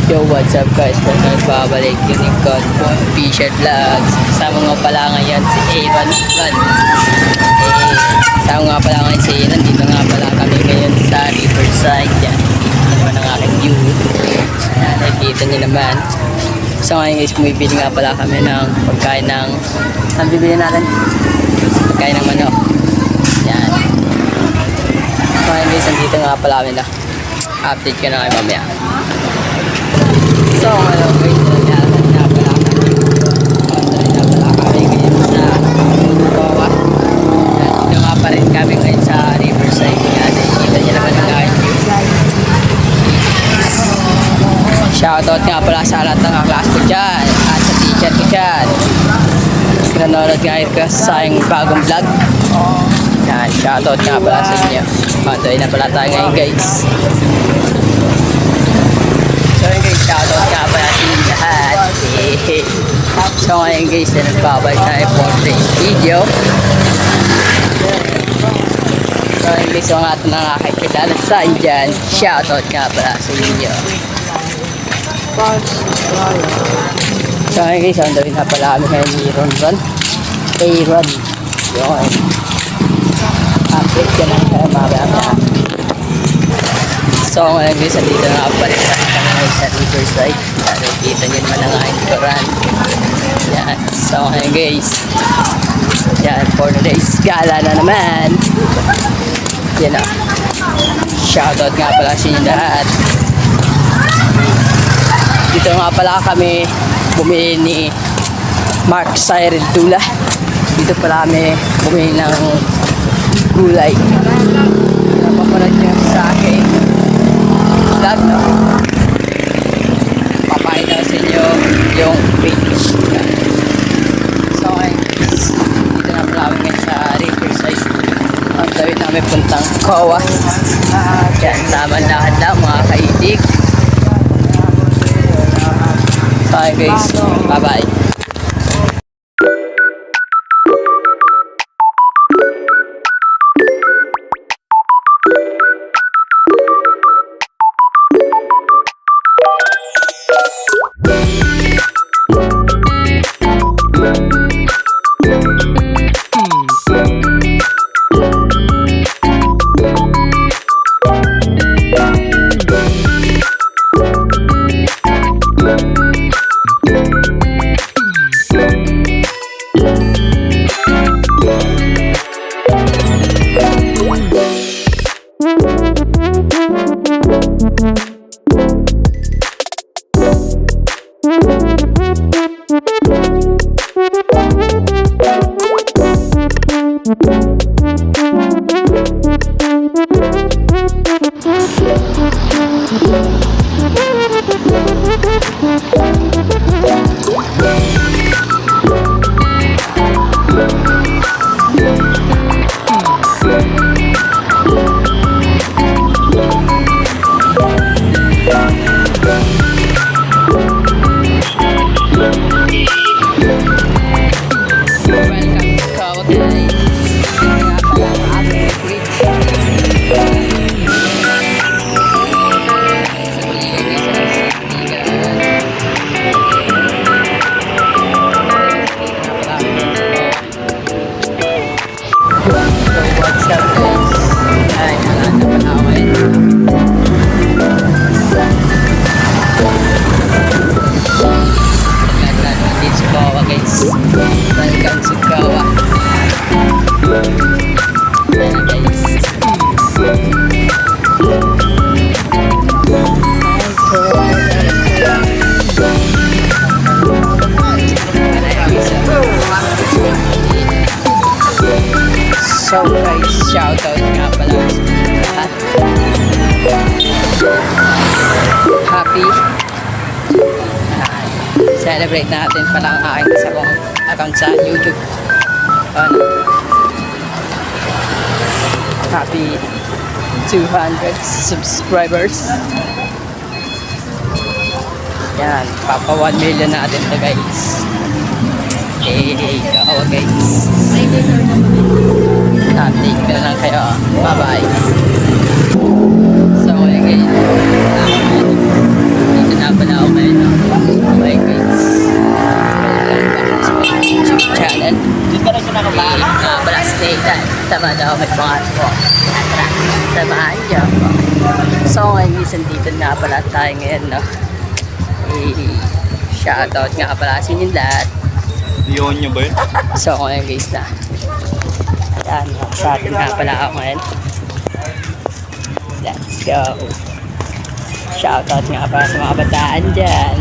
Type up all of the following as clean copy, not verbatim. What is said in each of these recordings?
Yo, what's up guys? Nagbabalik Unicorn Official Vlogs. Kasama nga pala ngayon si Aaron Vlog. Kasama nga pala ngayon si Aaron. Dito nga pala kami ngayon sa Riverside. Yan, dito naman ang aking view. Yan, nakikita nyo naman. So ngayon guys, bumibili nga pala kami ng pagkain ng... Saan bibili natin? Pagkain ng manok. Yan. So ngayon guys, nandito nga pala kami na. Update ko na kayo mamaya. So, ngayon guys, naglalakad na pala kami. Na pala kami ngayon sa Kawa. Dito nga pa rin kami ngayon sa Riverside. Yan, nakikita nyo naman ang aking view. Shoutout nga pala sa lahat ng class ko dyan at sa teacher ko dyan. Nanonood nga kayo sa aking bagong vlog. Yan, shoutout nga pala sa inyo. Matuloy na pala tayo ngayon guys. So ngayon guys, shoutout nga pala sa inyo lahat. So ngayon guys, nagbabalik tayo for today's video. So ngayon guys, mga ito na nakakikilala sa inyo dyan. Shoutout nga pala sa inyo. So ngayon guys, ang dawin na pala kami ngayon ni Aaron. Yun. Update ka lang tayo mamaya. So ngayon guys, dito na kapalik kami sa Riverside. Nakikita nyo naman ang aking koran. Yan. So ngayon guys, yan, for today's gala na naman. Yan o. Shoutout nga pala sa inyo lahat. Dito nga pala kami bumili ni Mark Cyril Tula. Dito pala kami bumili ng gulay. Napapanood nyo sa akin vlog, no? Papakita ko sa inyo yung page. So guys, dito na pala kami sa Riverside. Ang tawid namin puntang Kawa. Yan, naman lahat lang mga kaidig. So guys, bye bye. Welcome to Kawa. Ayan guys. So guys, shoutout nga pala at happy celebrate natin pala ang aking isa kong account sa YouTube. Happy 200 subscribers. Yan, papa 1 million natin to guys. Hey, kawa guys. Update ko na lang kayo. Bye bye. So, ngayon dito na pala ako Ayan po. So ngayon guys, dito na pala tayo ngayon, no? Shoutout nga pala sa inyong lahat. Iyon nyo ba yun? So ngayon guys na. Ayan, sa atin nga pala ako ngayon. Let's go. Shoutout nga pala sa mga bataan dyan.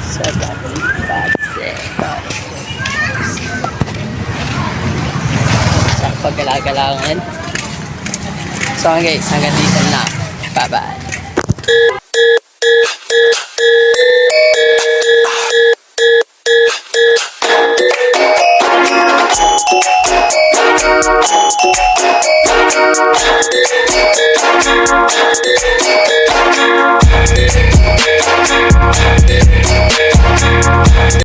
So that's it. Sa paggala-galangan. So guys, hanggang dito na. Bye-bye.